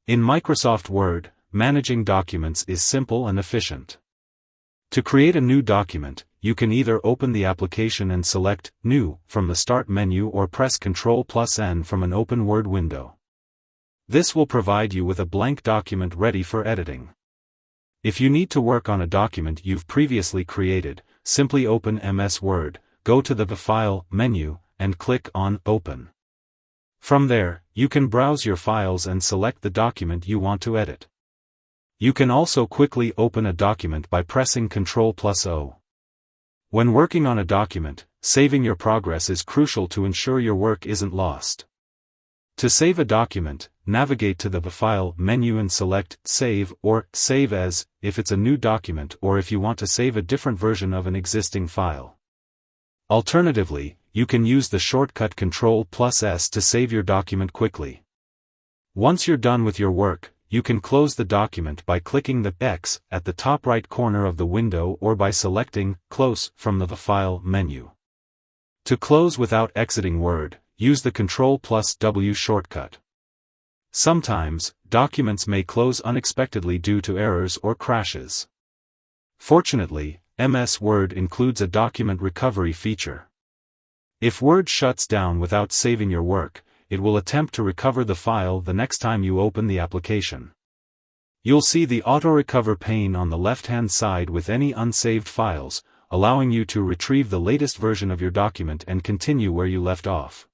In Microsoft Word, managing documents is simple and efficient. To create a new document, you can either open the application and select New from the Start menu or press Ctrl N from an open Word window. This will provide you with a blank document ready for editing. If you need to work on a document you've previously created, simply open MS Word, go to the File menu, and click on Open. From there, you can browse your files and select the document you want to edit. You can also quickly open a document by pressing Ctrl O. When working on a document, saving your progress is crucial to ensure your work isn't lost. To save a document, navigate to the File menu and select Save or Save As, if it's a new document or if you want to save a different version of an existing file. Alternatively, you can use the shortcut Ctrl S to save your document quickly. Once you're done with your work, you can close the document by clicking the X at the top right corner of the window or by selecting Close from the File menu. To close without exiting Word, use the Ctrl+W shortcut. Sometimes, documents may close unexpectedly due to errors or crashes. Fortunately, MS Word includes a document recovery feature. If Word shuts down without saving your work, it will attempt to recover the file the next time you open the application. You'll see the auto-recover pane on the left-hand side with any unsaved files, allowing you to retrieve the latest version of your document and continue where you left off.